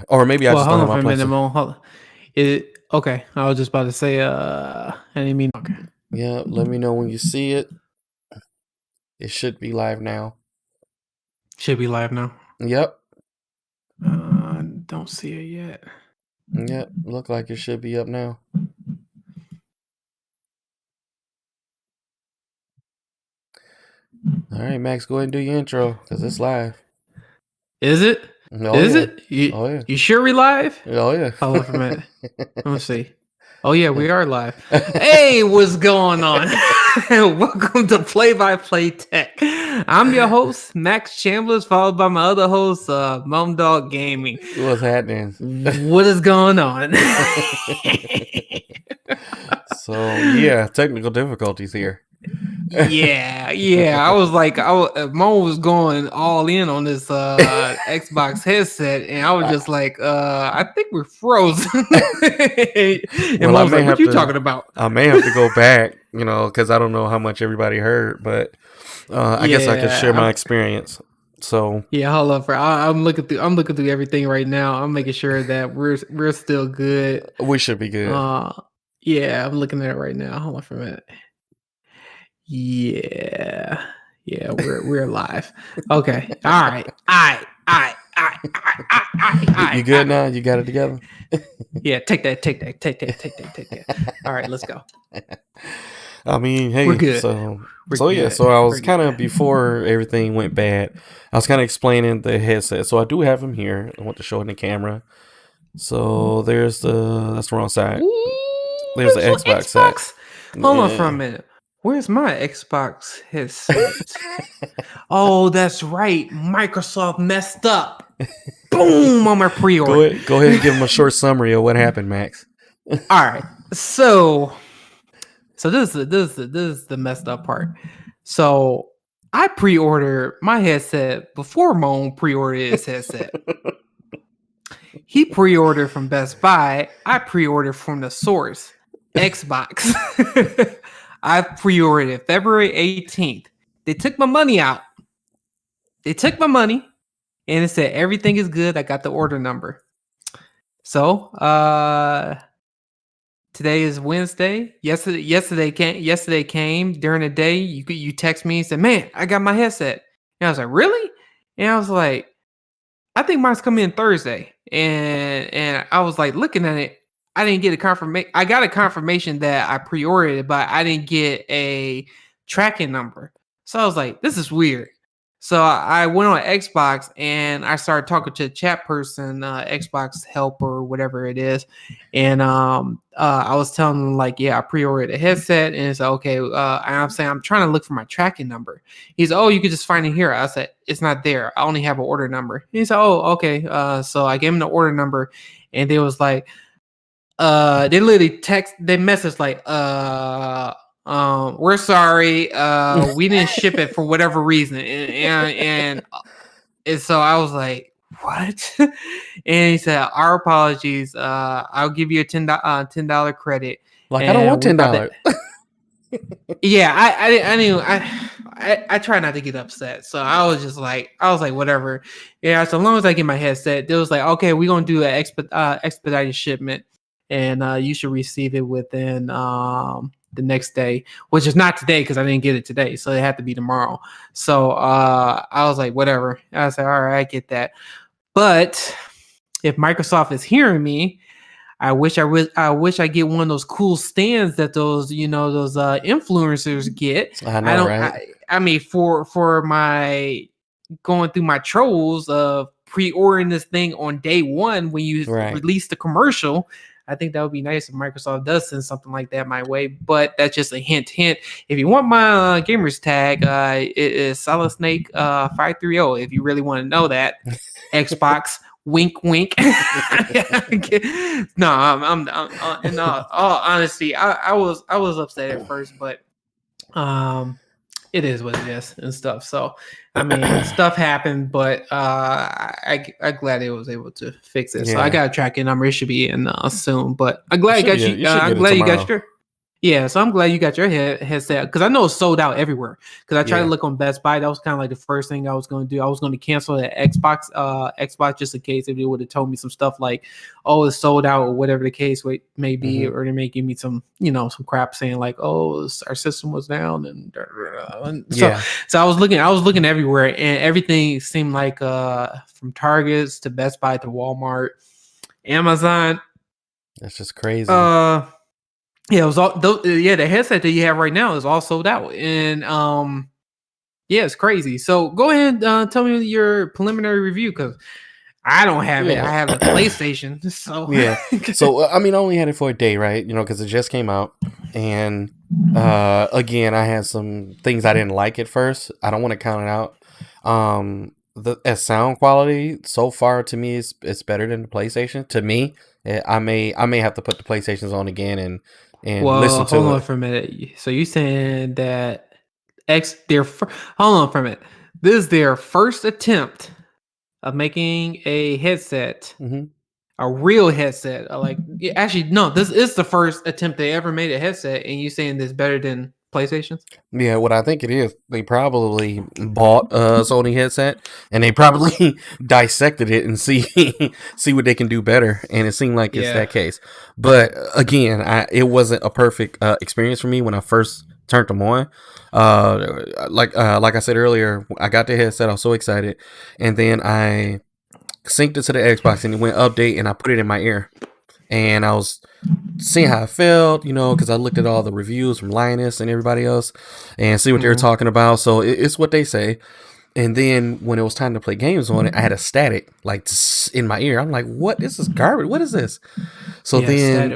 Or maybe I just don't have my hold on for a minute, PlayStation. Mo. Hold on. Okay, I was just about to say, I didn't mean. Okay. Yeah, let me know when you see it. It should be live now. Should be live now. Yep. Don't see it yet. Yep. Look like it should be up now. All right, Max, go ahead and do your intro because it's live. Is it? Oh, Is yeah. it? Oh, yeah. You sure we live? Oh, yeah. Hold on for a minute. Let's see. Oh, yeah, we are live. Hey, what's going on? Welcome to Play by Play Tech. I'm your host, Max Chambliss, followed by my other host, Moandogg Gaming. What's happening? What is going on? So, yeah, technical difficulties here. Yeah. I was like, Mo was going all in on this Xbox headset, and I was just like, I think we're frozen. And Mo was like, what you talking about? I may have to go back, because I don't know how much everybody heard, but I guess I can share my experience. So yeah, hold up, I'm looking through everything right now. I'm making sure that we're still good. We should be good. Yeah, I'm looking at it right now. Hold on for a minute. Yeah, we're live. Okay, all right. You good now? You got it together? Yeah, take that. All right, let's go. I mean, hey, we're good. So I was kind of, before everything went bad, I was kind of explaining the headset. So I do have them here. I want to show it in the camera. So that's the wrong side. There's the Xbox side. Hold on for a minute. Where's my Xbox headset? Oh, that's right. Microsoft messed up. Boom, on my pre-order. Go ahead and give them a short summary of what happened, Max. All right. So this is the messed up part. So I pre-ordered my headset before Moan pre-ordered his headset. He pre-ordered from Best Buy. I pre-ordered from the source, Xbox. I pre-ordered it February 18th. They took my money out. And it said everything is good. I got the order number. So today is Wednesday. Yesterday came during the day. You text me and said, "Man, I got my headset." And I was like, "Really?" And I was like, "I think mine's coming in Thursday." And I was like looking at it. I didn't get a confirmation. I got a confirmation that I pre-ordered it, but I didn't get a tracking number. So I was like, this is weird. So I went on Xbox and I started talking to a chat person, Xbox help or whatever it is. And I was telling them like, yeah, I pre-ordered a headset. And it's like, okay. And I'm saying, I'm trying to look for my tracking number. He's, oh, you could just find it here. I said, it's not there. I only have an order number. He said, oh, okay. So I gave him the order number and they was like, they literally they messaged like, we're sorry, we didn't ship it for whatever reason, and so I was like, what? And he said, our apologies, I'll give you a $10 credit. Like, I don't want $10. Yeah, I try not to get upset, so I was like, whatever. Yeah, so long as I get my headset, they was like, okay, we're gonna do an expedited shipment, and you should receive it within the next day, which is not today because I didn't get it today, so it had to be tomorrow. So I was like, whatever. I was like, all right, I get that, but if Microsoft is hearing me, I wish I get one of those cool stands that those influencers get. I know, right? I mean, for my going through my trolls of pre-ordering this thing on day one when you release the commercial. I think that would be nice if Microsoft does send something like that my way, but that's just a hint. If you want my gamers tag, it is Solid Snake 530. If you really want to know that, Xbox. Wink, wink. No, I'm in all honesty, I was upset at first, but it is what it is and stuff. So I mean, stuff happened, but I'm glad it was able to fix it. Yeah. So I got a tracking number. It should be in soon, but I'm glad I'm glad you got your. Yeah, so I'm glad you got your headset because I know it's sold out everywhere. Because I tried to look on Best Buy, that was kind of like the first thing I was going to do. I was going to cancel the Xbox just in case if they would have told me some stuff like, "Oh, it's sold out" or whatever the case may be, or they may give me some crap saying like, "Oh, our system was down," and so I was looking everywhere, and everything seemed like from Targets to Best Buy to Walmart, Amazon. That's just crazy. Yeah, it was all. The headset that you have right now is all sold out, and yeah, it's crazy. So go ahead, tell me your preliminary review because I don't have it. I have a PlayStation, so yeah. So I mean, I only had it for a day, right? Because it just came out, and again, I had some things I didn't like at first. I don't want to count it out. The sound quality so far to me is it's better than the PlayStation. To me, I may have to put the PlayStations on again and listen to it. Hold on for a minute. So you saying that hold on for a minute. This is their first attempt of making a headset, a real headset. Actually, no, this is the first attempt they ever made a headset, and you saying this better than PlayStations? Yeah, what I think it is, they probably bought a Sony headset and they probably dissected it and see what they can do better, and it seemed like it's that case. But again, it wasn't a perfect experience for me when I first turned them on. Like I said earlier, I got the headset, I was so excited, and then I synced it to the Xbox and it went update, and I put it in my ear. And I was seeing how it felt, because I looked at all the reviews from Linus and everybody else and see what they were talking about. So it's what they say. And then when it was time to play games on it, I had a static like in my ear. I'm like, what? This is garbage. What is this? So then,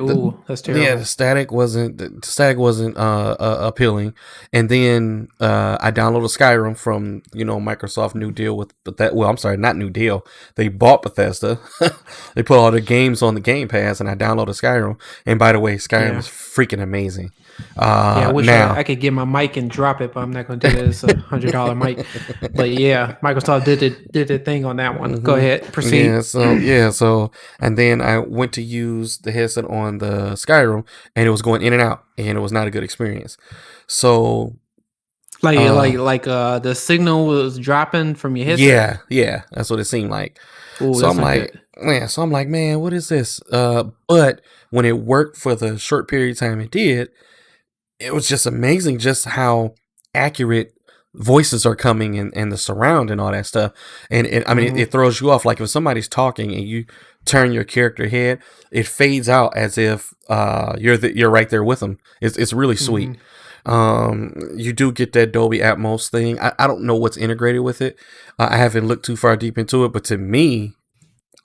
that's terrible. Yeah, the static wasn't appealing. And then I downloaded Skyrim from Microsoft new deal with that. Well, I'm sorry, not new deal. They bought Bethesda. They put all the games on the Game Pass, and I downloaded Skyrim. And by the way, Skyrim is freaking amazing. I wish I could get my mic and drop it, but I'm not going to do this. It's $100 mic. But yeah, Microsoft did the thing on that one. Go ahead, proceed. So and then I went to use the headset on the Skyrim, and it was going in and out, and it was not a good experience. So the signal was dropping from your headset. Yeah, that's what it seemed like. So I'm like, man, what is this? But when it worked for the short period of time it did, it was just amazing just how accurate voices are coming and the surround and all that stuff. And it throws you off. Like if somebody's talking and you turn your character head, it fades out as if you're right there with them. It's really sweet. You do get that Dolby Atmos thing. I don't know what's integrated with it. I haven't looked too far deep into it, but to me,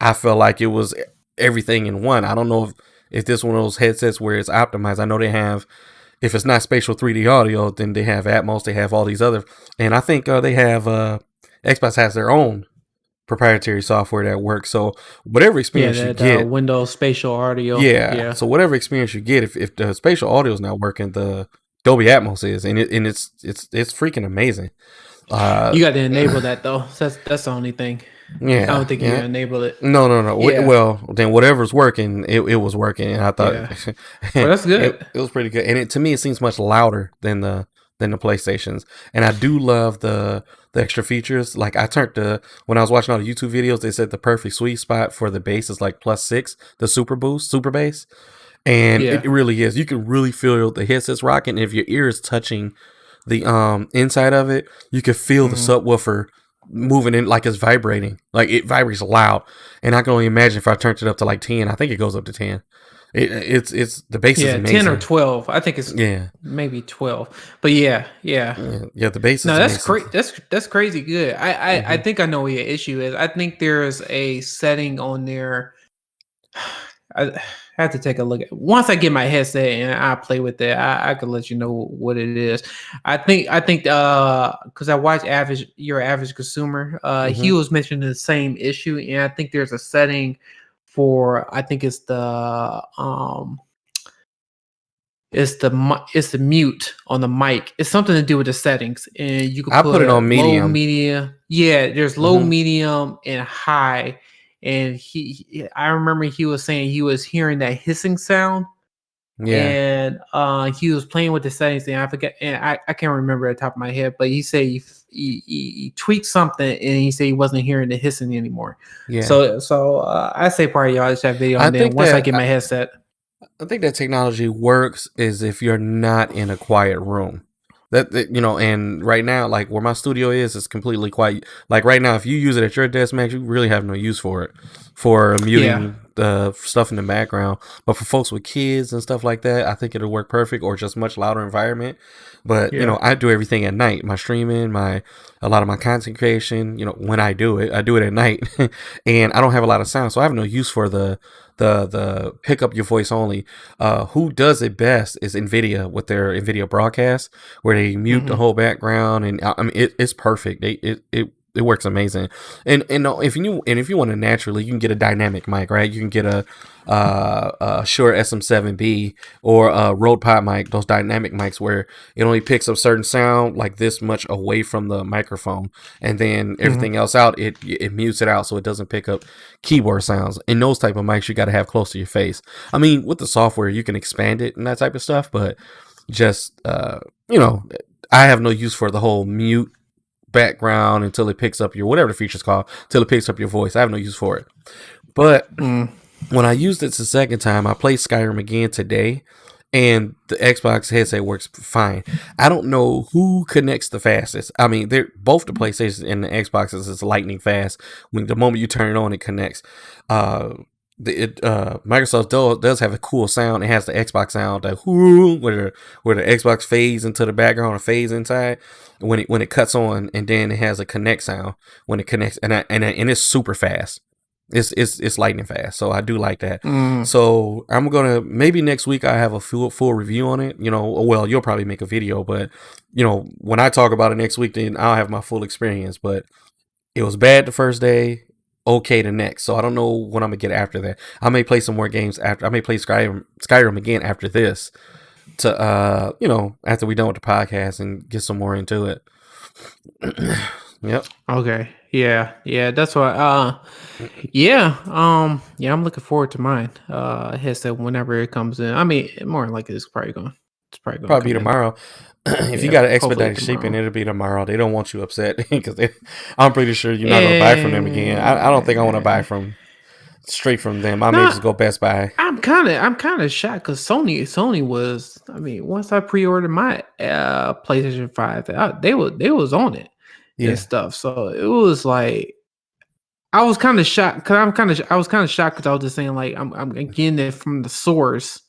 I felt like it was everything in one. I don't know if this is one of those headsets where it's optimized. I know they have, if it's not spatial 3D audio, then they have Atmos, they have all these other, and I think they have, Xbox has their own proprietary software that works. So whatever experience you get, Windows spatial audio. Yeah. So whatever experience you get, if the spatial audio is not working, the Dolby Atmos is, and it's freaking amazing. You got to enable that though. That's the only thing. Yeah, I don't think you enable it. No. Yeah. Well, then whatever's working, it was working, and I thought Well, that's good. it was pretty good. And to me, it seems much louder than the PlayStations. And I do love the extra features. Like I turned when I was watching all the YouTube videos, they said the perfect sweet spot for the bass is like +6, the super bass. And it really is. You can really feel the headsets rocking. And if your ear is touching the inside of it, you can feel the subwoofer moving in, like it's vibrating, like it vibrates loud. And I can only imagine if I turned it up to like 10. I think it goes up to 10. It's the bass is amazing. 10 or 12. I think it's maybe 12. But yeah. The bass is that's great. That's crazy good. I think I know what your issue is. I think there's a setting on there. I have to take a look at it. Once I get my headset and I play with it, I could let you know what it is. I think because I watch your average consumer, he was mentioning the same issue, and I think there's a setting for, I think it's the mute on the mic. It's something to do with the settings, and you can put it on medium. Low, medium. Yeah, there's low, medium, and high. And I remember he was saying he was hearing that hissing sound. Yeah. And he was playing with the settings, and I forget, and I can't remember at the top of my head, but he said he tweaked something, and he said he wasn't hearing the hissing anymore. Yeah. So I say probably y'all just have video, and then once I get my headset. I think that technology works is if you're not in a quiet room. That and right now, like where my studio is, it's completely quiet. Like right now, if you use it at your desk, Max, you really have no use for it, for muting the stuff in the background. But for folks with kids and stuff like that, I think it'll work perfect, or just much louder environment. But I do everything at night. My streaming, a lot of my content creation. When I do it at night, and I don't have a lot of sound, so I have no use for the pick up your voice only. Who does it best is NVIDIA with their NVIDIA broadcast, where they mute the whole background, and I mean it's perfect. It works amazing. And if you want to naturally, you can get a dynamic mic, right? You can get a Shure SM7B or a Rode Pod mic, those dynamic mics where it only picks up certain sound like this much away from the microphone, and then everything else out, it mutes it out so it doesn't pick up keyboard sounds. And those type of mics you got to have close to your face. I mean, with the software you can expand it and that type of stuff, but just I have no use for the whole mute background until it picks up your whatever the feature's called, till it picks up your voice. I have no use for it. But when I used it the second time, I played Skyrim again today, and the Xbox headset works fine. I don't know who connects the fastest. I mean, they're both the PlayStation and the Xboxes is lightning fast. When the moment you turn it on, it connects. Microsoft does have a cool sound. It has the Xbox sound, that where the Xbox fades into the background or fades inside when it cuts on, and then it has a connect sound when it connects, and it's super fast. It's lightning fast, so I do like that. So I'm gonna, maybe next week I have a full review on it. Well, you'll probably make a video, but when I talk about it next week, then I'll have my full experience. But it was bad the first day, okay the next. So I don't know what I'm gonna get after that. I may play some more games after. I may play Skyrim again after this, to after we're done with the podcast and get some more into it. Yep. Okay. Yeah. That's what. I'm looking forward to mine. Headset whenever it comes in. I mean, more like it's probably going be tomorrow. If you got an expedited shipping, it'll be tomorrow. They don't want you upset because I'm pretty sure you're not gonna buy from them again. I don't think I want to buy straight from them. I may just go Best Buy. I'm kind of shocked because Sony was. I mean, once I pre-ordered my PlayStation 5, they was on it and stuff. So it was like, I was kind of shocked because I was kind of shocked because I was just saying like I'm getting it from the source.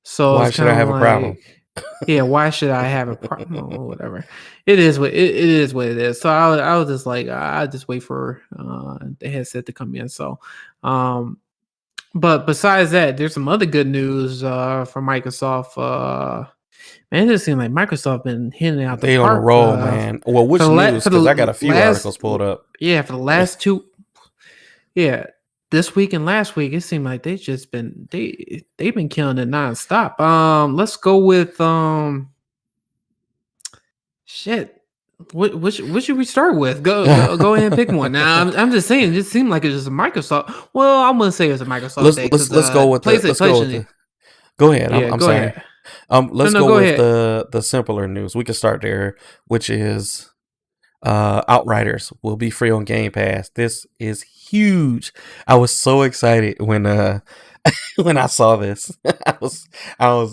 So why should I have a problem? Yeah, why should I have a problem or whatever? It is what it is. So I was just like, I'll just wait for the headset to come in. So, but besides that, there's some other good news from Microsoft. Man, it just seems like Microsoft been hitting out the park. On a roll, man. Well, which news? Because I got a few articles pulled up. Yeah, for the last two. Yeah, this week and last week, it seemed like they've been killing it nonstop. Let's go with shit. What should we start with? Go ahead and pick one. Now I'm just saying, it seemed like it's just a Microsoft. Well, I'm gonna say it's a Microsoft day because let's go with the PlayStation. Go ahead. Yeah, I'm go sorry. ahead. Let's No, go go with ahead. the simpler news. We can start there, which is Outriders will be free on Game Pass. This is huge. I was so excited when when I saw this. I was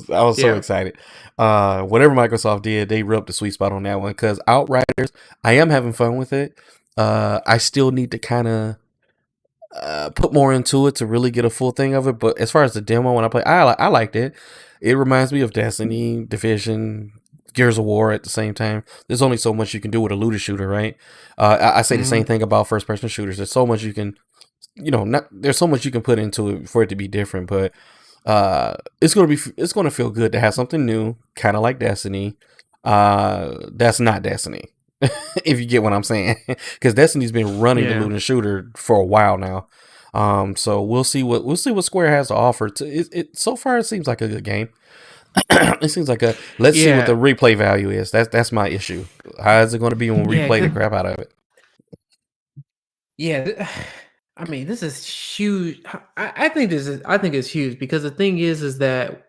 so Yeah, excited. Whatever Microsoft did, they rubbed the sweet spot on that one because Outriders, I am having fun with it. I still need to kind of put more into it to really get a full thing of it. But as far as the demo, when I play, I liked it. It reminds me of Destiny, Division, Gears of War at the same time. There's only so much you can do with a looter shooter, right? I say the same thing about first person shooters. There's so much you can, there's so much you can put into it for it to be different. But it's gonna feel good to have something new, kind of like Destiny. That's not Destiny. If you get what I'm saying, because Destiny's been running the yeah, looter shooter for a while now. So we'll see what Square has to offer. It so far it seems like a good game. It seems like a let's see what yeah, the replay value is. That's my issue. How is it going to be when we yeah. replay the crap out of it? Yeah. I mean, this is huge. I think I think it's huge because the thing is that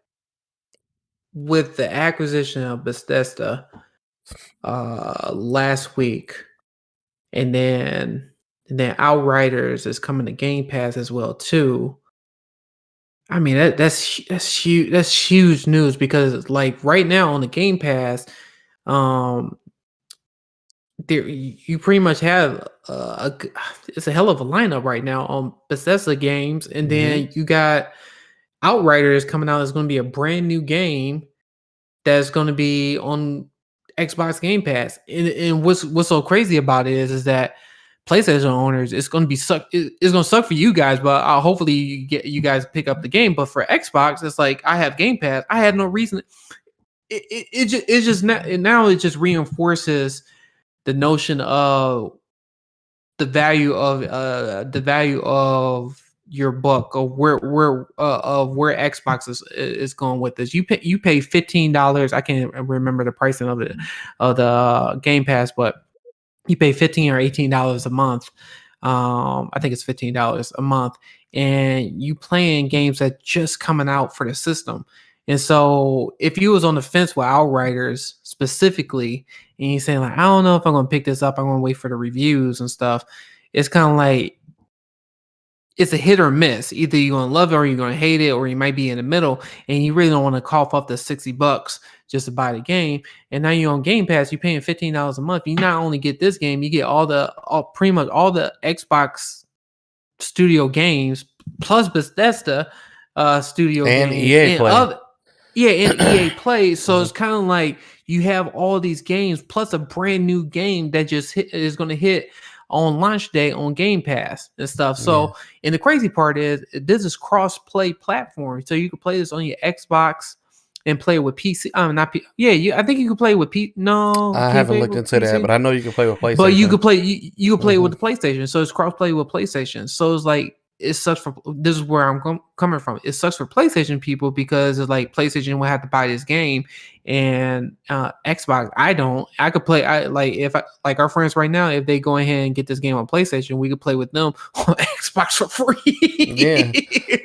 with the acquisition of Bethesda last week, and then Outriders is coming to Game Pass as well too. I mean that's huge. That's huge news because like right now on the Game Pass, um, there you pretty much have it's a hell of a lineup right now on Bethesda games, and Mm-hmm. then you got Outriders coming out. Is going to be a brand new game that's going to be on Xbox Game Pass. And what's so crazy about it is that PlayStation owners, it's going to be it's going to suck for you guys, but hopefully you guys pick up the game. But for Xbox, it's like I have Game Pass. I had no reason. It's just now it just reinforces the notion of the value of your book or where Xbox is going with this. You pay $15. I can't remember the pricing of the Game Pass, but you pay $15 or $18 a month. I think it's $15 a month, and you playing games that just coming out for the system. And so, if you was on the fence with Outriders specifically, and you're saying like, I don't know if I'm gonna pick this up, I'm gonna wait for the reviews and stuff. It's kind of like it's a hit or miss. Either you're gonna love it or you're gonna hate it, or you might be in the middle, and you really don't want to cough up the $60 just to buy the game. And now you're on Game Pass, you're paying $15 a month. You not only get this game, you get pretty much all the Xbox studio games plus Bethesda studio And games EA and Play. other and EA Play. So it's kind of like you have all these games plus a brand new game that is going to hit on launch day on Game Pass and stuff. So, and the crazy part is this is cross-play platform, so you can play this on your Xbox and play with PC. Not P. Yeah, I think you can play with P. No, I can you haven't play looked with into that, PC? but I know you can play with But you PlayStation. could play you could play with the PlayStation, so it's cross play with PlayStation. So it's like it sucks for this is where I'm coming from. It sucks for PlayStation people because it's like PlayStation will have to buy this game, and Xbox I don't. I could play. I like if I like our friends right now. If they go ahead and get this game on PlayStation, we could play with them on Xbox for free. Yeah.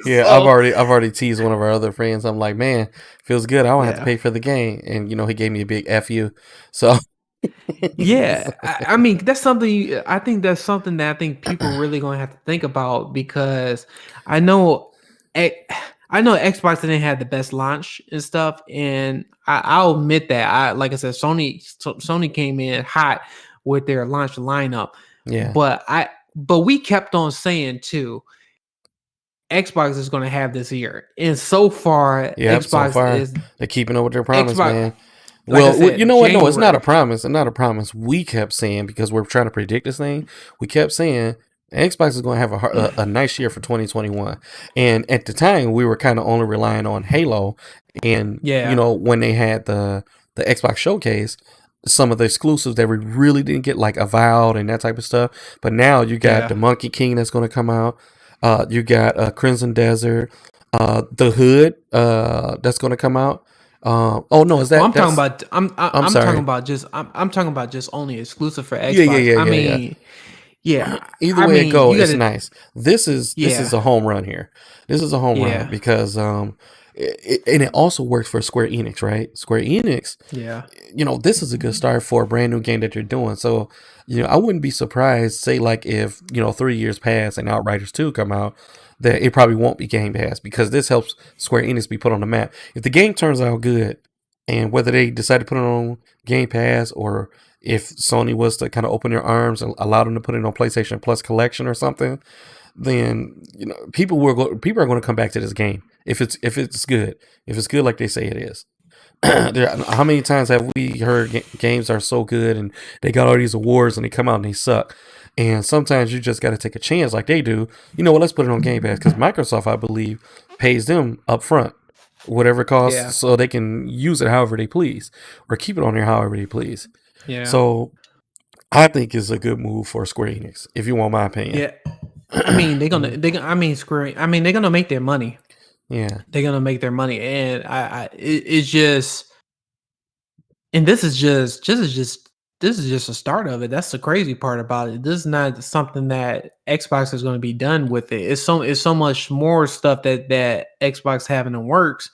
Yeah, So, I've already teased one of our other friends. I'm like, man, feels good. I don't have to yeah. pay for the game, and he gave me a big fu. So Yeah, I mean that's something. I think that's something that I think people really gonna have to think about because I know, I know Xbox didn't have the best launch and stuff, and I'll admit that. Like I said, Sony came in hot with their launch lineup, yeah, but we kept on saying too, Xbox is gonna have this year, and so far yep. So Xbox far, is they're keeping up with their promise, Xbox. man. Like I Well, you said, know what? No, it's not a January. promise. It's not a promise. We kept saying because we're trying to predict this thing. We kept saying Xbox is going to have a nice year for 2021. And at the time, we were kind of only relying on Halo. And Yeah, when they had the Xbox showcase, some of the exclusives that we really didn't get, like Avowed and that type of stuff. But now you got the yeah. Monkey King that's going to come out. You got Crimson Desert, the Hood that's going to come out. Oh no, is Well, that I'm talking that's? about I'm I'm talking sorry. about just I'm talking about just only exclusive for Yeah, yeah, Xbox. yeah, I yeah, yeah. mean, yeah, Either I way it mean, go, you got it's to, nice. This is yeah, a home run here. This is a home run yeah, because and it also works for Square Enix, right? Square Enix, yeah, this is a good start for a brand new game that you're doing. So, I wouldn't be surprised, say like if 3 years pass and Outriders 2 come out, that it probably won't be Game Pass because this helps Square Enix be put on the map. If the game turns out good, and whether they decide to put it on Game Pass or if Sony was to kind of open their arms and allow them to put it on PlayStation Plus Collection or something, then people are going to come back to this game if it's good, if it's good like they say it is. How many times have we heard games are so good and they got all these awards and they come out and they suck? And sometimes you just got to take a chance like they do. You know what? Let's put it on Game Pass because Microsoft, I believe, pays them up front whatever it yeah, costs so they can use it however they please or keep it on there however they please. yeah, So I think it's a good move for Square Enix, if you want my opinion. yeah. I mean, I mean, Square. I mean, they're gonna make their money. Yeah. They're gonna make their money, and it's just, and this is just a start of it. That's the crazy part about it. This is not something that Xbox is going to be done with it. It's so much more stuff that Xbox have in the works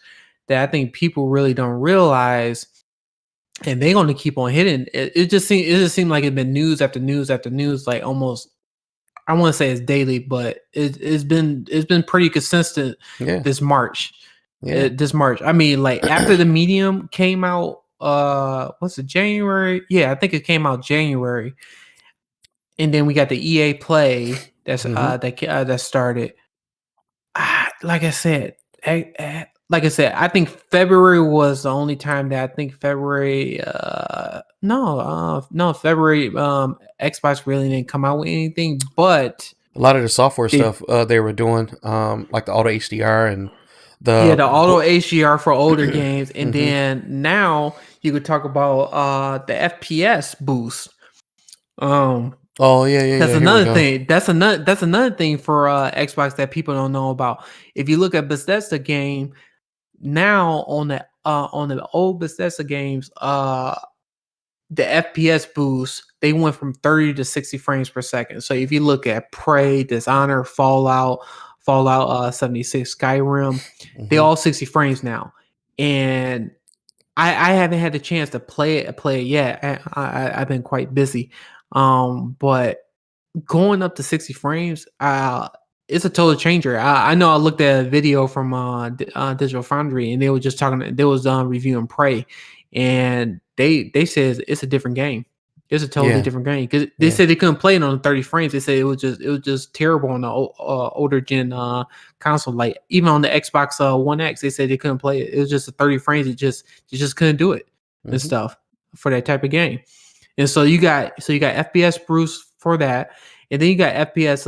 that I think people really don't realize, and they're going to keep on hitting. It just seemed like it's been news after news after news, like almost, I want to say it's daily, but it's been pretty consistent Yeah. this March. Yeah. This March. I mean, like after the Medium came out, what's it, January? Yeah, I think it came out January, and then we got the EA Play Hmm. that started. Like I said, I think February was the only time that I think February. No, February. Xbox really didn't come out with anything, but A lot of the software they, stuff they were doing, like the auto HDR and yeah, the the auto HDR for older games, and hmm. then now you could talk about the FPS boost. Um, Oh yeah, yeah, that's yeah. Here we another go. thing. That's another thing for Xbox that people don't know about. If you look at Bethesda game now on the old Bethesda games, the FPS boost, they went from 30 to 60 frames per second. So if you look at Prey, Dishonor, Fallout 76, Skyrim, they Hmm. all 60 frames now. And I haven't had the chance to play it yet. I've been quite busy. But going up to 60 frames, it's a total changer. I know I looked at a video from Digital Foundry, and they were just talking. They was reviewing Prey, and they said it's a different game. It's a totally Yeah, different game because they yeah. said they couldn't play it on 30 frames. They said it was just terrible on the older gen console. Like even on the Xbox One X, they said they couldn't play it. It was just a 30 frames. You just couldn't do it and Hmm. stuff for that type of game. And so you got FPS boost for that, and then you got FPS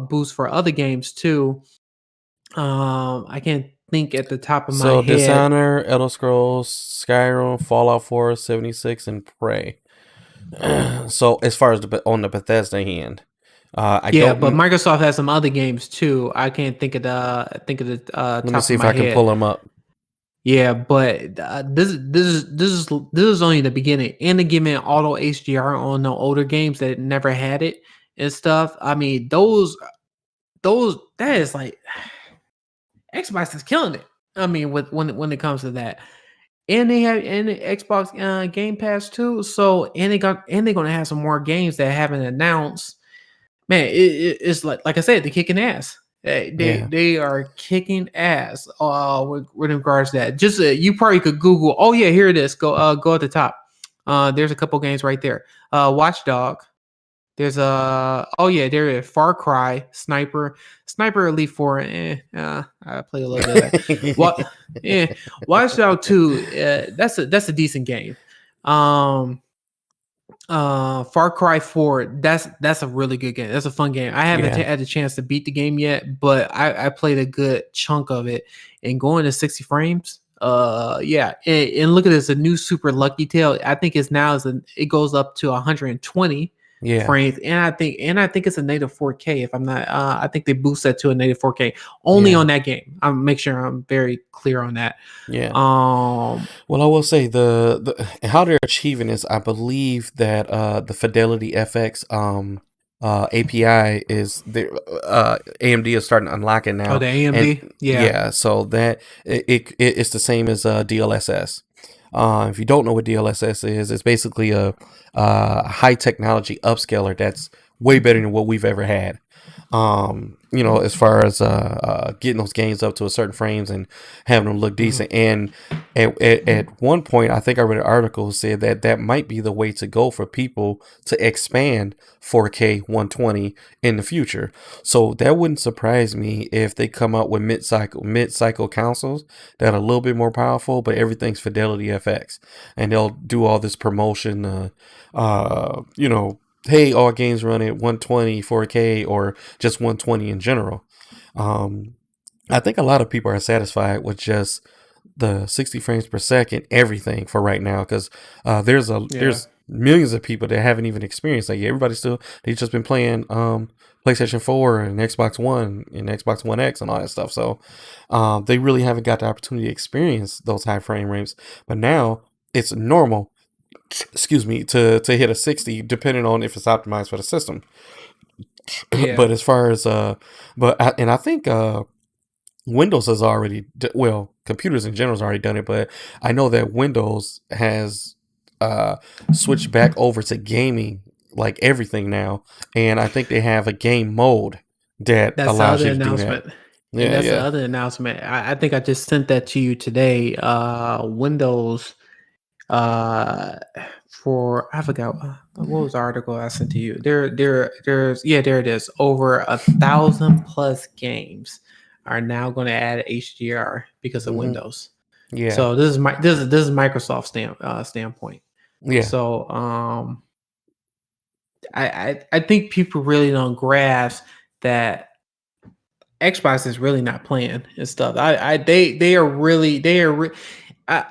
boost for other games too. I can't think at the top of my So head. Dishonor, Elder Scrolls, Skyrim, Fallout 4, 76, and Prey. So as far as on the Bethesda hand, I Yeah, but don't. Microsoft has some other games too. I can't think of the Let me top of see if my I can head. pull them up. Yeah, but this is only the beginning. And they give me an auto HDR on the older games that never had it and stuff. I mean, those that is like Xbox is killing it. I mean, with when it comes to that, and they have and the Xbox Game Pass too. So and they're gonna have some more games that haven't announced. Man, it's like I said, they're kicking ass. Yeah. They are kicking ass. With regards to that, just you probably could Google. Oh yeah, here it is. Go at the top. There's a couple games right there. Watchdog. There's a there is Far Cry, Sniper Elite 4. I play a little bit of that. What? Yeah, Watch Out 2. That's a decent game. Um, Far Cry 4. That's a really good game. That's a fun game. I haven't Yeah. had the chance to beat the game yet, but I played a good chunk of it. And going to 60 frames. Yeah, and look at this, a new Super Lucky Tail. I think it goes up to 120. frames, and I think it's a native 4K. If I'm not, I think they boost that to a native 4K only on that game. I'll make sure I'm very clear on that. Yeah. Well, I will say the how they're achieving this. I believe that the Fidelity FX API is the AMD is starting to unlock it now. Oh, the AMD, and yeah. So that it's the same as DLSS. If you don't know what DLSS is, it's basically a high technology upscaler that's way better than what we've ever had. As far as getting those games up to a certain frames and having them look decent. And at one point, I think I read an article said that might be the way to go for people to expand 4K 120 in the future. So that wouldn't surprise me if they come out with mid-cycle consoles that are a little bit more powerful, but everything's Fidelity FX, and they'll do all this promotion. Hey, all games run at 120 4K or just 120 in general. I think a lot of people are satisfied with just the 60 frames per second everything for right now, because there's millions of people that haven't even experienced that yet. They've just been playing PlayStation 4 and Xbox One and Xbox One X and all that stuff. So they really haven't got the opportunity to experience those high frame rates. But now it's normal, to hit a 60, depending on if it's optimized for the system. But as far as I think Windows has already, computers in general has already done it, but I know that Windows has switched back over to gaming, like everything now, and I think they have a game mode that allows you to do that. Yeah, that's the other announcement. I think I just sent that to you today. Windows, for, I forgot what was the article I sent to you. There it is. Over 1,000 plus games are now going to add HDR because of Windows. Yeah. So this is Microsoft standpoint. Yeah. So I think people really don't grasp that Xbox is really not playing and stuff. They are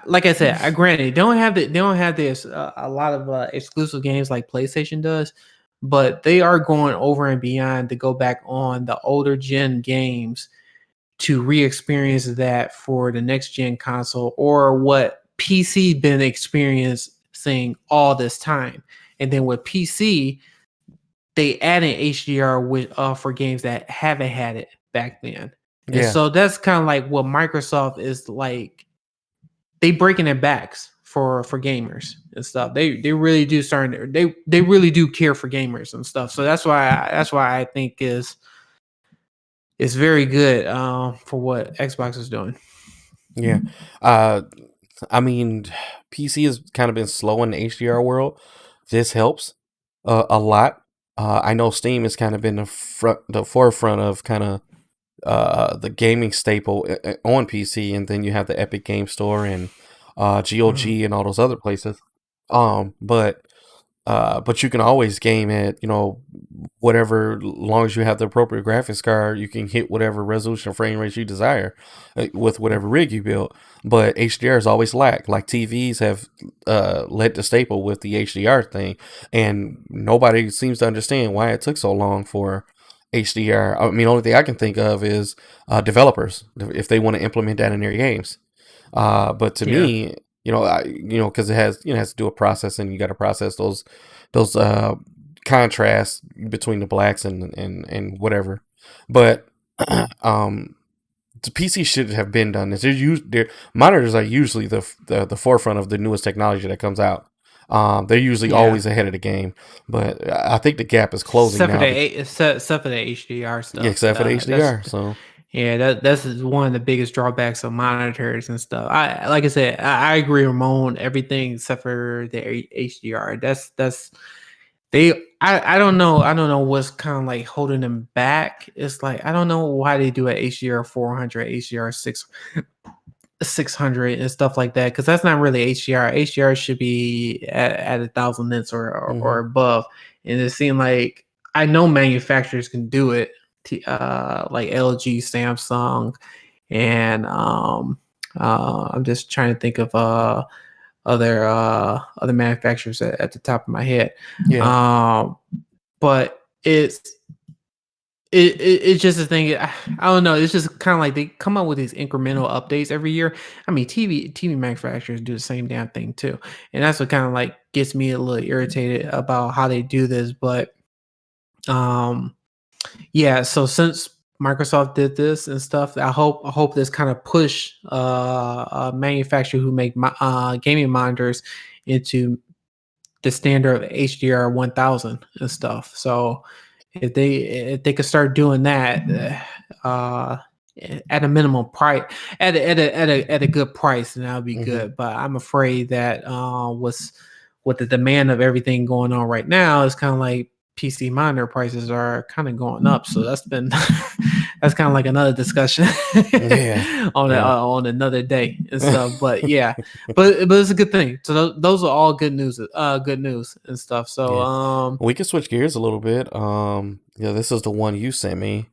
like I said, granted, they don't have this a lot of exclusive games like PlayStation does, but they are going over and beyond to go back on the older gen games to re-experience that for the next gen console, or what PC been experiencing all this time. And then with PC, they added HDR with for games that haven't had it back then. And so that's kind of like what Microsoft is like. They breaking their backs for gamers and stuff. They really do they really do care for gamers and stuff. So that's why I think is very good for what Xbox is doing. Yeah. I mean, PC has kind of been slow in the HDR world. This helps a lot. I know Steam has kind of been the forefront of kind of the gaming staple on PC, and then you have the Epic Game Store and GOG and all those other places. But you can always game at whatever, long as you have the appropriate graphics card, you can hit whatever resolution frame rate you desire with whatever rig you build. But HDR is always lack. Like TVs have led the staple with the HDR thing, and nobody seems to understand why it took so long for HDR. I mean, the only thing I can think of is developers, if they want to implement that in their games. But to me, because it has to do a processing. You got to process those contrasts between the blacks and whatever. But the PC should have been done this. Their monitors are usually the forefront of the newest technology that comes out. They're usually always ahead of the game, but I think the gap is closing except now. Except for the HDR stuff. Yeah, except for the HDR. So yeah, that's one of the biggest drawbacks of monitors and stuff. Like I said, I agree, Ramon. Everything except for the HDR. That's they. I don't know. I don't know what's kind of like holding them back. It's like I don't know why they do an HDR 400, HDR 600 and stuff like that, because that's not really HDR. HDR should be at 1,000 nits or above. And it seemed like I know manufacturers can do it, like LG, Samsung, and I'm just trying to think of other manufacturers at the top of my head. Yeah. But it's just a thing. I don't know. It's just kind of like they come out with these incremental updates every year. I mean, TV manufacturers do the same damn thing too, and that's what kind of like gets me a little irritated about how they do this. But yeah. So since Microsoft did this and stuff, I hope this kind of push a manufacturer who make gaming monitors into the standard of HDR 1000 and stuff. So if they could start doing that at a minimum price, at a good price, then that would be good. But I'm afraid that with the demand of everything going on right now, it's kind of like PC monitor prices are kind of going up. So that's been that's kind of like another discussion on another day and stuff. But yeah, but it's a good thing. So those are all good news and stuff. So we can switch gears a little bit. Yeah, this is the one you sent me.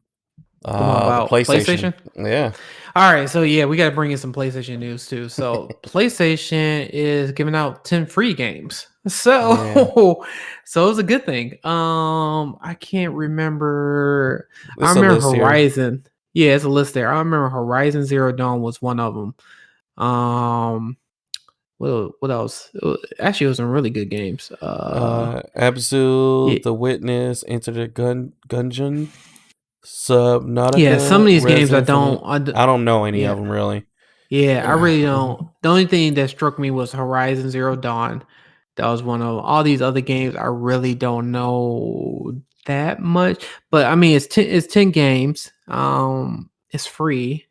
The one about the PlayStation. Yeah. All right, so yeah, we got to bring in some PlayStation news too. So PlayStation is giving out 10 free games. So so it's a good thing. I can't remember. I remember Horizon. Here. Yeah, it's a list there. I remember Horizon Zero Dawn was one of them. What else? Actually, it was some really good games. Abzu, The Witness, Enter the Gungeon, Subnautica. Yeah, some of these games I don't know any of them really. Yeah, I really don't. The only thing that struck me was Horizon Zero Dawn. That was one of them. All these other games I really don't know that much. But I mean, it's 10 games. It's free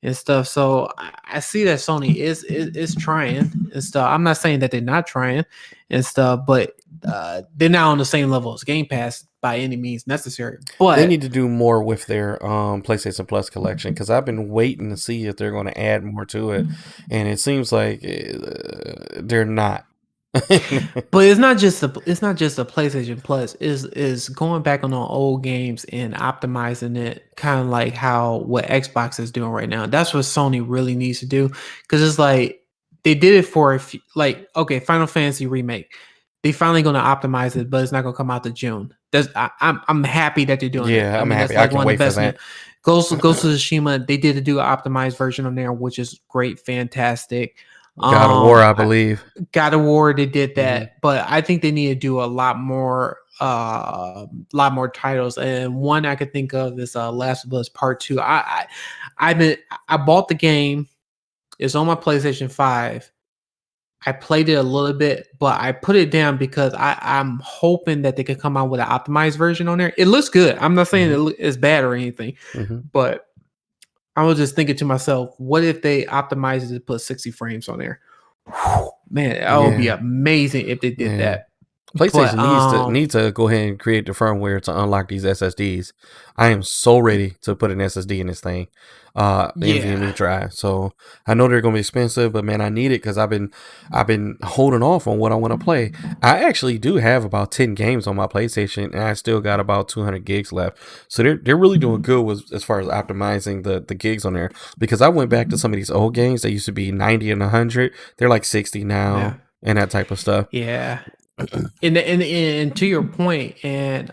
and stuff. So I see that Sony is trying and stuff. I'm not saying that they're not trying and stuff, but they're not on the same level as Game Pass by any means necessary. But they need to do more with their PlayStation Plus collection, because I've been waiting to see if they're going to add more to it, and it seems like they're not. But it's not just a PlayStation Plus. Is going back on the old games and optimizing it, kind of like what Xbox is doing right now. That's what Sony really needs to do, because it's like they did it for Final Fantasy Remake. They finally going to optimize it, but it's not going to come out to June. I'm happy that they're doing it. Yeah, I'm happy. I can wait for that. Ghost of Tsushima, they did do an optimized version on there, which is great, fantastic. God of War, I believe. God of War, they did that, but I think they need to do a lot more titles. And one I could think of is Last of Us Part 2. I bought the game. It's on my PlayStation 5. I played it a little bit, but I put it down because I'm hoping that they could come out with an optimized version on there. It looks good. I'm not saying it's bad or anything, but I was just thinking to myself, what if they optimized it to put 60 frames on there? Whew, man, that would be amazing if they did that. PlayStation needs to go ahead and create the firmware to unlock these SSDs. I am so ready to put an SSD in this thing, the NVMe drive. So I know they're going to be expensive, but man, I need it because I've been holding off on what I want to play. I actually do have about 10 games on my PlayStation, and I still got about 200 gigs left. So they're really doing good as far as optimizing the gigs on there. Because I went back to some of these old games that used to be 90 and 100. They're like 60 now and that type of stuff. Yeah. And to your point, and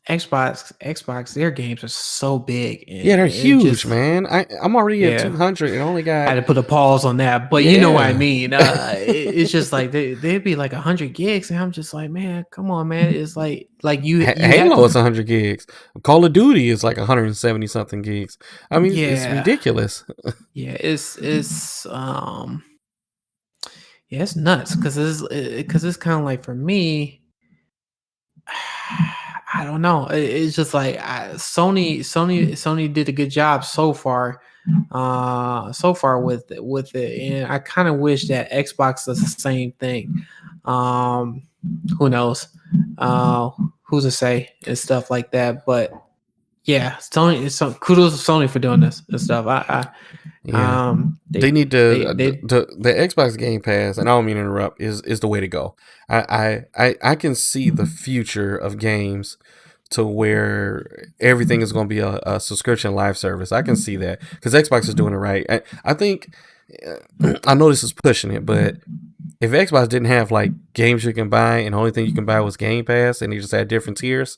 Xbox, their games are so big. And they're huge, man. I'm already at 200 and only got. I had to put a pause on that, but you know what I mean. It's just like they'd be like 100 gigs, and I'm just like, man, come on, man. It's like you Halo is 100 gigs. Call of Duty is like 170 something gigs. I mean, it's ridiculous. It's nuts because it's kind of like, for me, I don't know. It's just like Sony did a good job so far with it, and I kind of wish that Xbox does the same thing. Who knows? Who's to say and stuff like that? But yeah, Sony. So kudos to Sony for doing this and stuff. They need to the Xbox Game Pass, and I don't mean to interrupt, is the way to go. I can see the future of games to where everything is going to be a subscription live service. I can see that because Xbox is doing it right. I think I know this is pushing it, but if Xbox didn't have like games you can buy and the only thing you can buy was Game Pass and they just had different tiers,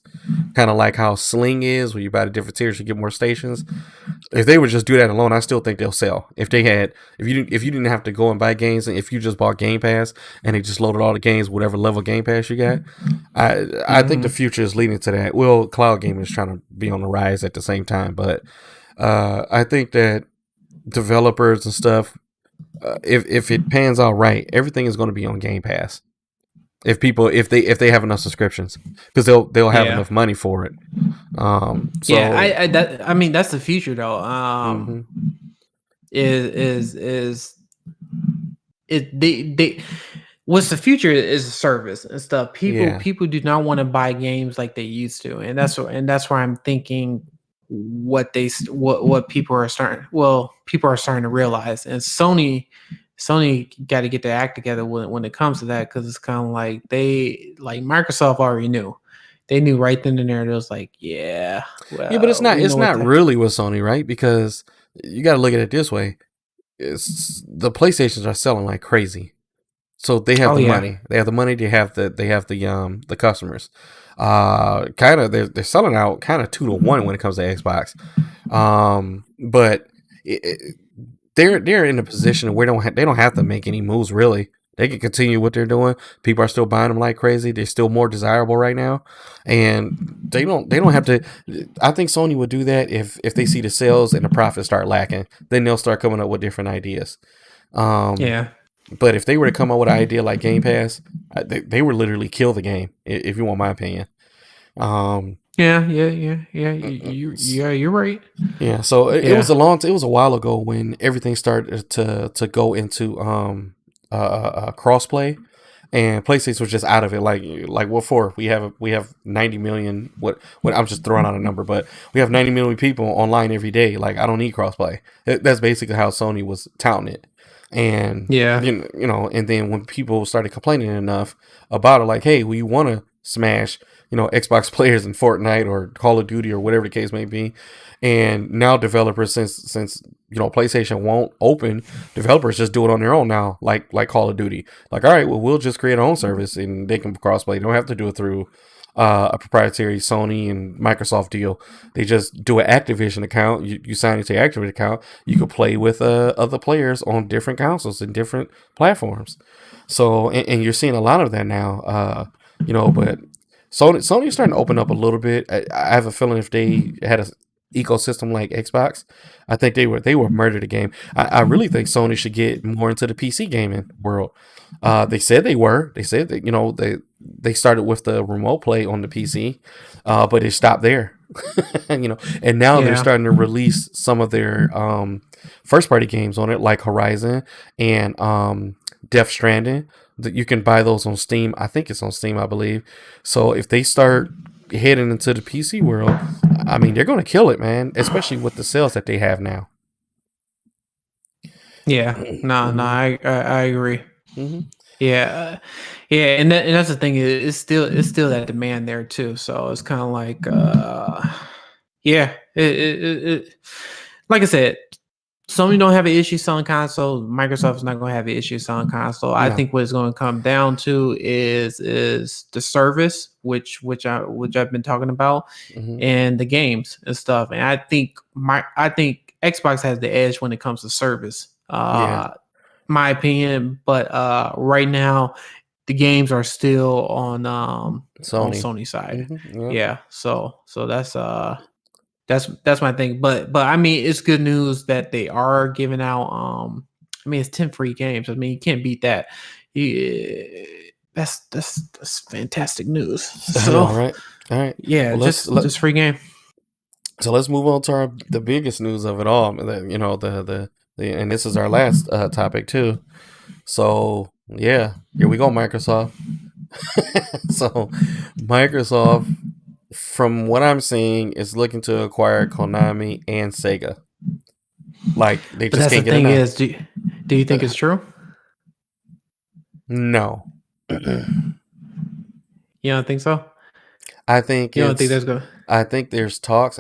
kind of like how Sling is, where you buy the different tiers, you get more stations. If they would just do that alone, I still think they'll sell. If you didn't have to go and buy games, and if you just bought Game Pass and they just loaded all the games, whatever level Game Pass you got, I think the future is leading to that. Well, cloud gaming is trying to be on the rise at the same time, but I think that developers and stuff, if it pans out right, everything is going to be on Game Pass. If they have enough subscriptions, because they'll have enough money for it. I mean that's the future though. What's the future is a service and stuff. People do not want to buy games like they used to, and that's why I'm thinking what people are starting to realize, and Sony got to get their act together when it comes to that, because it's kind of like Microsoft already knew. They knew right then and there. It was like, but it's not really with Sony, right? Because you got to look at it this way: the PlayStations are selling like crazy, so they have the money. They have the money. They have the customers. Kind of they're selling out kind of 2-to-1 when it comes to Xbox. But they're in a position where they don't have to make any moves really. They can continue what they're doing. People are still buying them like crazy. They're still more desirable right now, and they don't have to. I think Sony would do that if they see the sales and the profits start lacking. Then they'll start coming up with different ideas. But if they were to come up with an idea like Game Pass, they would literally kill the game. If you want my opinion. You're right. Yeah. So it was a while ago when everything started to go into crossplay, and PlayStation was just out of it. Like what for? We have 90 million. What I'm just throwing out a number, but we have 90 million people online every day. Like, I don't need crossplay. That's basically how Sony was touting it. And and then when people started complaining enough about it, like, hey, we want to smash Xbox players in Fortnite or Call of Duty or whatever the case may be, and now developers, since PlayStation won't open, developers just do it on their own now, like Call of Duty. Like, all right, well, we'll just create our own service and they can crossplay. They don't have to do it through a proprietary Sony and Microsoft deal. They just do an Activision account. You sign into your Activision account. You can play with other players on different consoles and different platforms. So, and you're seeing a lot of that now. But Sony's starting to open up a little bit. I have a feeling if they had an ecosystem like Xbox, I think they would murder the game. I really think Sony should get more into the PC gaming world. They said they were. They said that they started with the remote play on the PC, but it stopped there. And now they're starting to release some of their first party games on it, like Horizon and Death Stranding. That you can buy those on Steam. I think it's on Steam, I believe. So if they start heading into the PC world, I mean, they're going to kill it, man. Especially with the sales that they have now. Yeah, I agree. Mm-hmm. And that's the thing. It's still that demand there too. So it's kind of like, like I said, Sony don't have an issue selling console. Microsoft is not going to have an issue selling console. No. I think what it's going to come down to is the service, which I've been talking about, and the games and stuff. And I think Xbox has the edge when it comes to service. My opinion, but right now the games are still on Sony side. Mm-hmm. Yeah. So that's my thing. But I mean, it's good news that they are giving out. I mean, it's 10 free games. I mean, you can't beat that. That's fantastic news. So, all right. Yeah, well, just free game. So let's move on to the biggest news of it all. And this is our last topic too. So yeah, here we go, Microsoft. So Microsoft, from what I'm seeing, is looking to acquire Konami and Sega. Like, they just can't get enough. That's the thing is, do you think it's true? No. You don't think so? I think you don't think there's going. I think there's talks.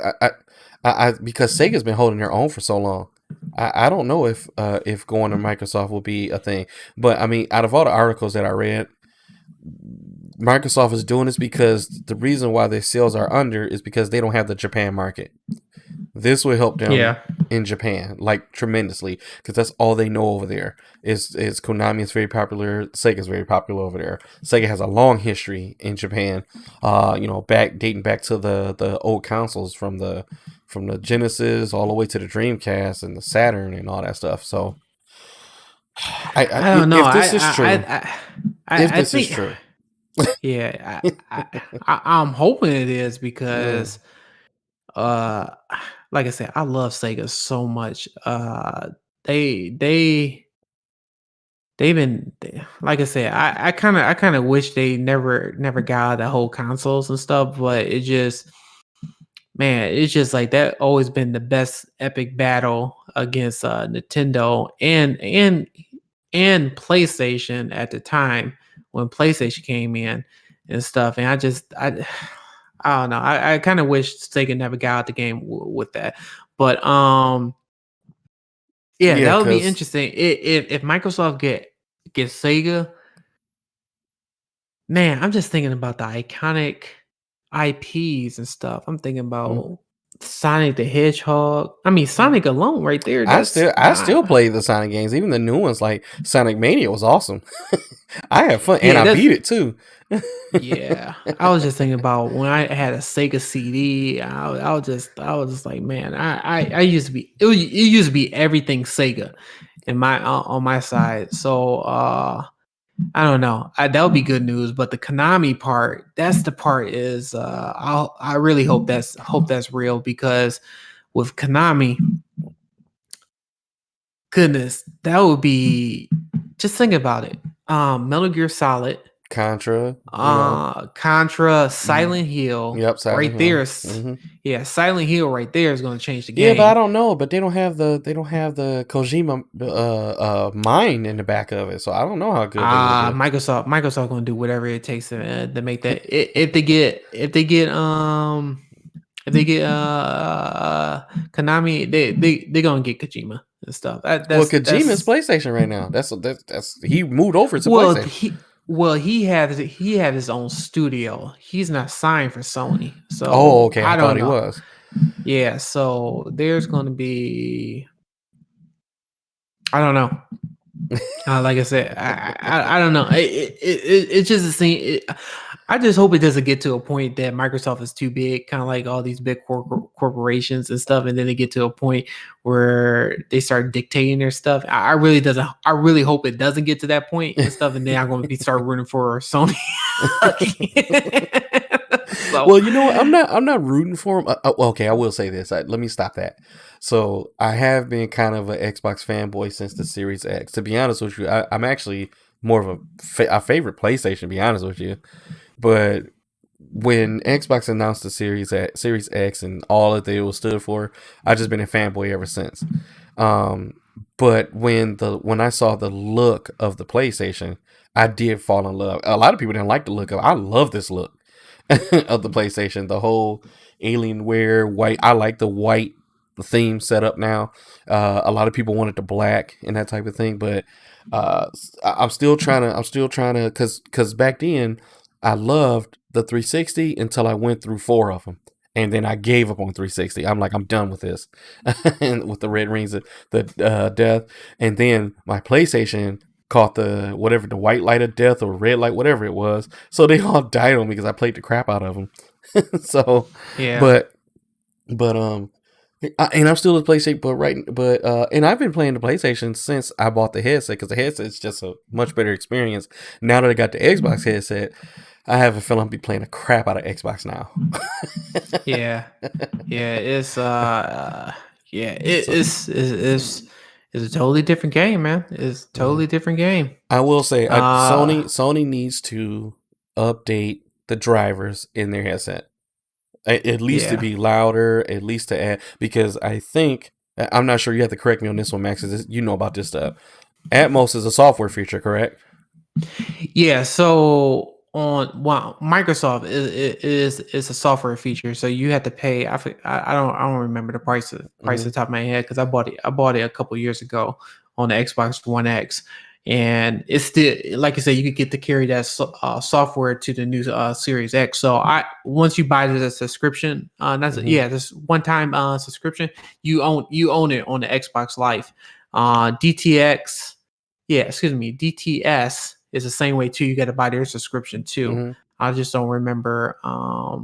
I because Sega's been holding their own for so long. I don't know if going to Microsoft will be a thing, but I mean, out of all the articles that I read, Microsoft is doing this because the reason why their sales are under is because they don't have the Japan market. This will help them Yeah. in Japan like tremendously because that's all they know over there. Is Konami is very popular, Sega is very popular over there. Sega has a long history in Japan, back dating back to the old consoles from the Genesis all the way to the Dreamcast and the Saturn and all that stuff. So, I don't know. if this is true, if I this is think, true, yeah, I'm hoping it is yeah, because, uh, like I said, I love Sega so much. They they like I said, I kind of wish they never got the whole consoles and stuff, but it just, man, it's just like that always been the best epic battle against Nintendo and PlayStation at the time when PlayStation came in and stuff. And I don't know. I kind of wish Sega never got out the game with that. But yeah, yeah, that would be because interesting. If Microsoft get Sega, man, I'm just thinking about the iconic IPs and stuff. I'm thinking about Sonic the Hedgehog. I mean, Sonic alone right there. That's I still play the Sonic games, even the new ones like Sonic Mania was awesome. I had fun and yeah, I that's beat it too. yeah. I was just thinking about when I had a Sega CD. I was just like, man, I used to be it used to be everything Sega in my on my side. So I don't know. That would be good news, but the Konami part, that's the part is I really hope that's real because with Konami, goodness, that would be just think about it. Metal Gear Solid, Contra, Contra, Silent Hill, yep, Silent right there. Hill. Yeah, Silent Hill right there is going to change the Yeah, but I game. don't know. But they don't have the Kojima mine in the back of it, so I don't know how good they will be. Microsoft going to do whatever it takes to make that. If they get Konami, they gonna get Kojima and stuff. Well, Kojima's That's PlayStation right now. That's he moved over to well PlayStation. he had his own studio. He's not signed for Sony, Oh, so okay. I I thought don't he know. was. Yeah, so there's gonna be I don't know. Like I said, I don't know. It just seems. I just hope it doesn't get to a point that Microsoft is too big, kind of like all these big corporations and stuff, and then they get to a point where they start dictating their stuff. I really doesn't. I really hope it doesn't get to that point and stuff, and then I'm going to be start rooting for Sony. So Well, you know what? I'm not rooting for him. Okay, I will say this. Let me stop that. So I have been kind of an Xbox fanboy since the Series X. To be honest with you, I'm actually more of a favorite PlayStation. To be honest with you, but when Xbox announced the Series X and all that they was stood for, I just been a fanboy ever since. Um, but when I saw the look of the PlayStation, I did fall in love. A lot of people didn't like the look of it. I love this look of the PlayStation. The whole Alienware white. I like the white theme setup now. A lot of people wanted the black and that type of thing, but I'm still trying to. Because back then I loved the 360 until I went through 4 of them. And then I gave up on 360. I'm like, I'm done with this, and with the red rings of the death. And then my PlayStation caught the whatever the white light of death or red light, whatever it was. So they all died on me because I played the crap out of them. So, yeah, but but and I'm still a PlayStation, and I've been playing the PlayStation since I bought the headset because the headset's just a much better experience. Now that I got the Xbox headset, I have a feeling I'll be playing the crap out of Xbox now. yeah, yeah. Yeah, So it's a totally different game, man. It's a yeah, totally different game. I will say, Uh, Sony needs to update the drivers in their headset. At least to yeah. be louder, at least to add, because I think I'm not sure. You have to correct me on this one, Max. You know about this stuff. Atmos is a software feature, correct? Yeah, so Microsoft is a software feature, so you have to pay. I don't remember the price of the top of my head because I bought it a couple years ago on the Xbox One X, and it's still, like I said, you could get to carry that software to the new Series X. So once you buy this as a subscription, this one time subscription, you own it on the Xbox Live. DTS is the same way too. You got to buy their subscription too. I just don't remember.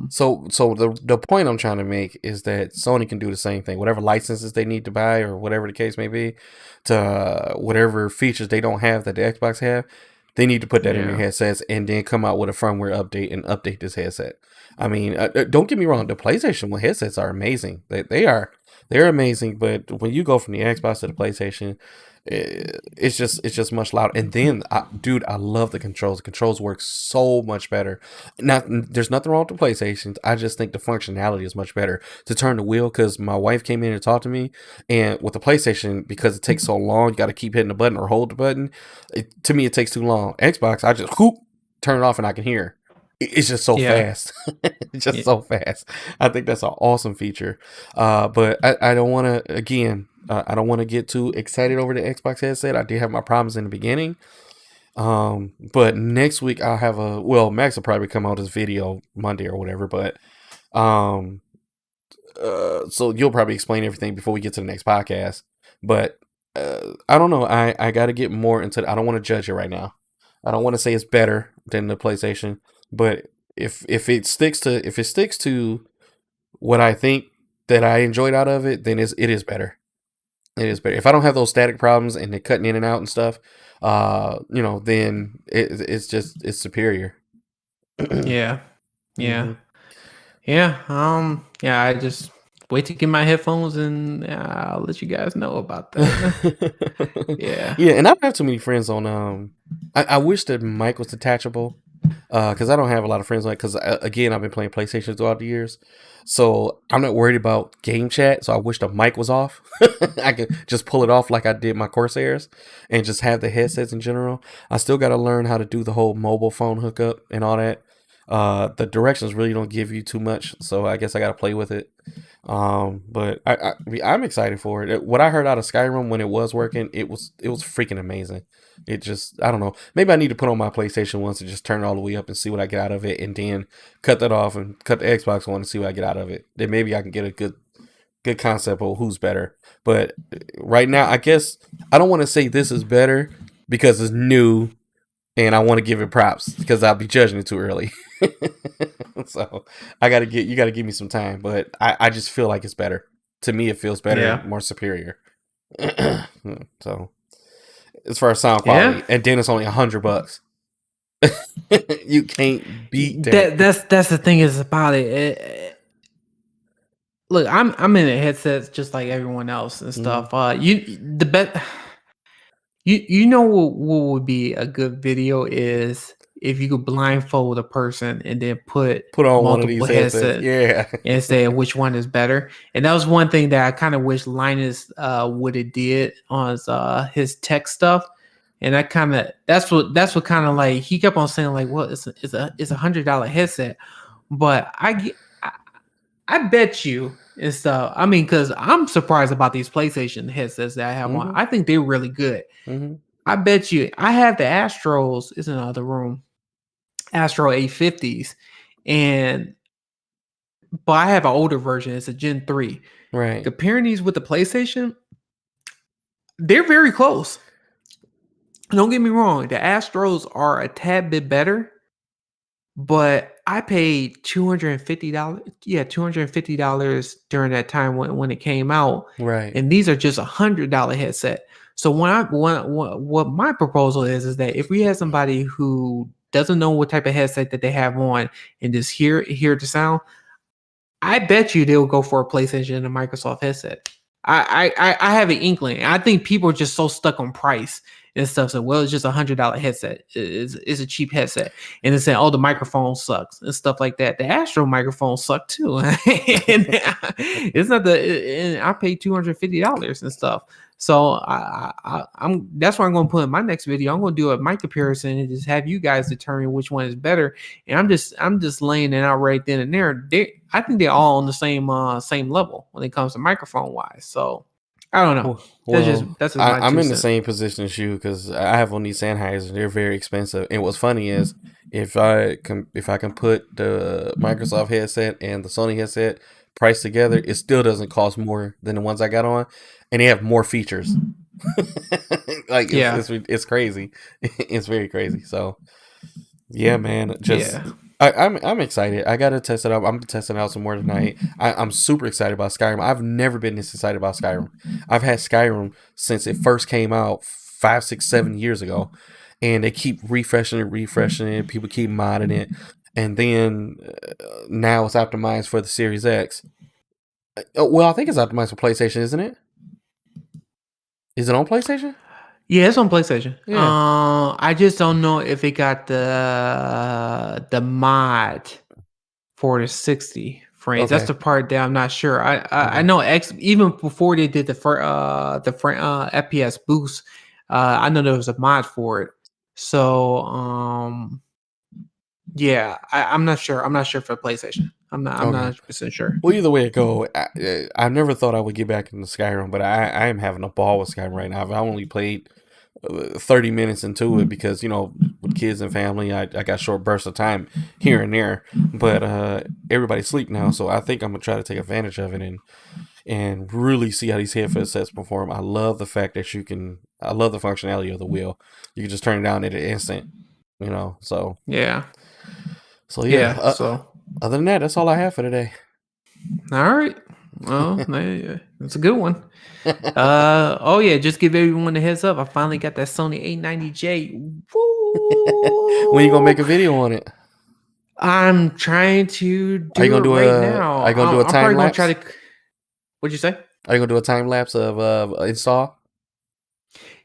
So the point I'm trying to make is that Sony can do the same thing. Whatever licenses they need to buy or whatever the case may be, to whatever features they don't have that the Xbox have, they need to put that in their headsets and then come out with a firmware update and update this headset. I mean, don't get me wrong. The PlayStation 1 headsets are amazing. They're amazing. But when you go from the Xbox to the PlayStation, it's just much louder. And then, I love the controls. The controls work so much better. Now, there's nothing wrong with the PlayStations. I just think the functionality is much better. To turn the wheel, because my wife came in and talked to me, and with the PlayStation, because it takes so long, you got to keep hitting the button or hold the button. To me, it takes too long. Xbox, I just turn it off and I can hear. It's just so fast. It's just so fast. I think that's an awesome feature. But I don't want to, again, I don't want to get too excited over the Xbox headset. I did have my problems in the beginning. But next week I'll have Max will probably come out this video Monday or whatever, but so you'll probably explain everything before we get to the next podcast. But I don't know. I got to get more into I don't want to judge it right now. I don't want to say it's better than the PlayStation, but if it sticks to what I think that I enjoyed out of it, then it is better. It is better. If I don't have those static problems and they're cutting in and out and stuff, then it's superior. Yeah. I just wait to get my headphones and I'll let you guys know about that. Yeah, and I don't have too many friends on. I wish that mic was detachable, because I don't have a lot of friends on it. Because again, I've been playing PlayStation throughout the years, so I'm not worried about game chat. So I wish the mic was off. I could just pull it off like I did my Corsairs, and just have the headsets in general. I still got to learn how to do the whole mobile phone hookup and all that. The directions really don't give you too much, so I guess I got to play with it. But I'm excited for it. What I heard out of Skyrim when it was working, it was freaking amazing. It just, I don't know. Maybe I need to put on my PlayStation once and just turn it all the way up and see what I get out of it, and then cut that off and cut the Xbox One and see what I get out of it. Then maybe I can get a good concept of who's better. But right now, I guess I don't want to say this is better because it's new, and I want to give it props because I'll be judging it too early. So you got to give me some time, but I just feel like it's better. To me, it feels better, more superior. So as far as sound quality, and then it's only $100. You can't beat that. That's the thing is about it. Look, I'm in a headset just like everyone else and stuff. You know what would be a good video is if you could blindfold a person and then put on one of these headsets, and say which one is better. And that was one thing that I kind of wish Linus would have did on his tech stuff. And that's what kind of like he kept on saying like, well, it's a $100 headset, but I bet you and stuff. I mean, because I'm surprised about these PlayStation headsets that I have on. I think they're really good. I bet you. I have the Astros. It's in the other room. Astro 850s, but I have an older version. It's a Gen 3. Right. Comparing these with the PlayStation, they're very close. Don't get me wrong. The Astros are a tad bit better, but I paid $250. Yeah, $250 during that time when it came out. Right. And these are just $100 headset. So what my proposal is that if we had somebody who doesn't know what type of headset that they have on and just hear the sound, I bet you they'll go for a PlayStation and a Microsoft headset. I have an inkling. I think people are just so stuck on price and stuff. So, well, it's just $100 headset. It's a cheap headset. And they're saying, oh, the microphone sucks and stuff like that. The Astro microphone sucked too. And it's not and I paid $250 and stuff. So I'm that's what I'm going to put in my next video. I'm going to do a mic comparison and just have you guys determine which one is better. And I'm just laying it out right then and there. I think they're all on the same level when it comes to microphone wise. So I don't know. That's just my I'm in the cents. same position as you because I have on these Sennheisers. They're very expensive. And what's funny is if I can put the Microsoft headset and the Sony headset price together, it still doesn't cost more than the ones I got on, and they have more features. Like it's crazy. It's very crazy. So yeah, man. I'm excited. I gotta test it out. I'm testing out some more tonight. I'm super excited about Skyrim. I've never been this excited about Skyrim. I've had Skyrim since it first came out 5, 6, 7 years ago, and they keep refreshing it. People keep modding it, and then now it's optimized for the Series X. Well, I think it's optimized for PlayStation, isn't it? Is it on PlayStation? Yeah, it's on PlayStation. Yeah. I just don't know if it got the mod for the 60 frames. Okay. That's the part that I'm not sure. I know even before they did the FPS Boost, I know there was a mod for it. So yeah, I'm not sure. I'm not sure for PlayStation. I'm not 100% sure. Well, either way it go, I never thought I would get back into Skyrim, but I am having a ball with Skyrim right now. I've only played 30 minutes into it because, with kids and family, I got short bursts of time here and there. But everybody's asleep now, so I think I'm going to try to take advantage of it and really see how these headsets perform. I love the fact that I love the functionality of the wheel. You can just turn it down at an instant, so. Yeah. So, yeah. So. Other than that, that's all I have for today. All right. Well, that's a good one. Oh yeah, just give everyone a heads up. I finally got that Sony A90J. Woo! When you gonna make a video on it? I'm trying to do it right now. Are you gonna do a time lapse? What'd you say? Are you gonna do a time lapse of install?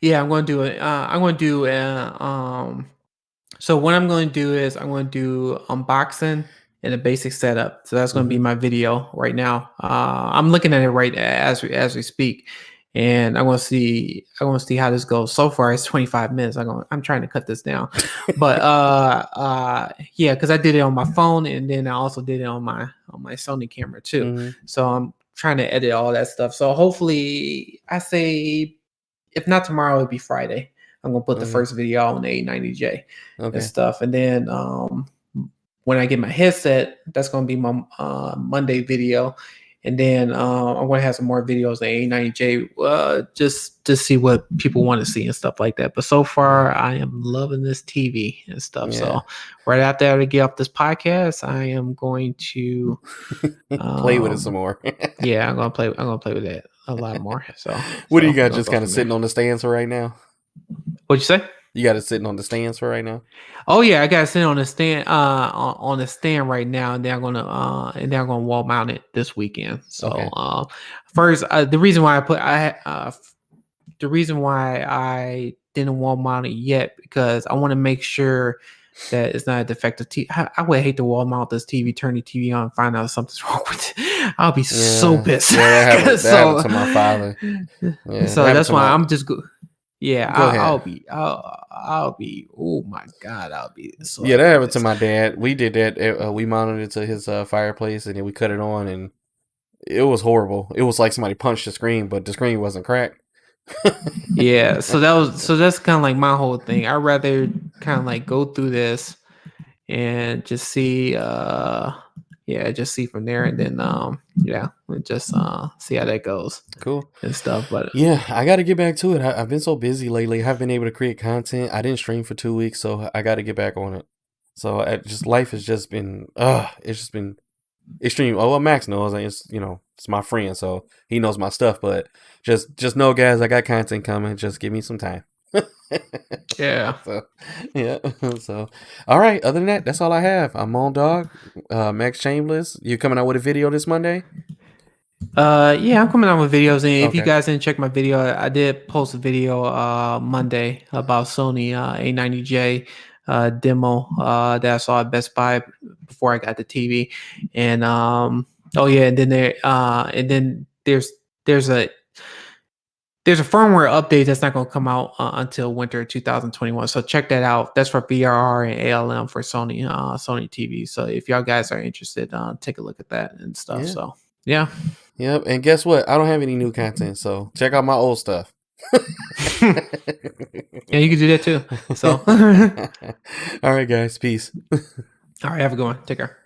Yeah, I'm gonna do it. I'm gonna do so what I'm going to do is I'm going to do unboxing and a basic setup. So that's going to be my video right now. I'm looking at it right as we speak, and I want to see how this goes. So far, it's 25 minutes. I'm trying to cut this down, but yeah, because I did it on my phone and then I also did it on my Sony camera too. So I'm trying to edit all that stuff. So hopefully, I say if not tomorrow, it'll be Friday. I'm gonna put the first video on the A90J and stuff, and then when I get my headset, that's gonna be my Monday video, and then I'm gonna have some more videos on the A90J just to see what people want to see and stuff like that. But so far, I am loving this TV and stuff. Yeah. So right after I get off this podcast, I am going to play with it some more. Yeah, I'm gonna play with that a lot more. So what do you got? Just kind of sitting on the stands for right now? What'd you say? You got it sitting on the stands for right now? Oh yeah, I got it sitting on the stand on the stand right now, and they're gonna wall mount it this weekend. So first, the reason why I didn't wall mount it yet because I want to make sure that it's not a defective TV. I would hate to wall mount this TV, turn the TV on, and find out something's wrong with it. I'll be so pissed. Yeah, that happened to my father. Yeah, so that's why I'm just good. Yeah, I'll be. Oh my God, I'll be. So yeah, that happened to my dad. We did that. We mounted it to his fireplace, and then we cut it on, and it was horrible. It was like somebody punched the screen, but the screen wasn't cracked. Yeah, so that's kind of like my whole thing. I'd rather kind of like go through this and just see. Just see from there, and then just see how that goes. Cool and stuff. But yeah, I got to get back to it. I've been so busy lately. I haven't been able to create content. I didn't stream for 2 weeks, so I got to get back on it. So life has just been it's just been extreme. Oh, well, Max knows. It's my friend, so he knows my stuff. But just know, guys, I got content coming. Just give me some time. Yeah. So all right, other than that, that's all I have. I'm Moandogg, Max Chambliss. You coming out with a video this Monday? Yeah, I'm coming out with videos, and if you guys didn't check my video, I did post a video Monday about Sony A90J demo that I saw at Best Buy before I got the TV. And and then there's there's a firmware update that's not going to come out until winter 2021. So check that out. That's for VRR and ALM for Sony TV. So if y'all guys are interested, take a look at that and stuff. Yeah. So yeah. Yep. And guess what? I don't have any new content, so check out my old stuff. Yeah, you can do that too. So all right, guys. Peace. All right, have a good one. Take care.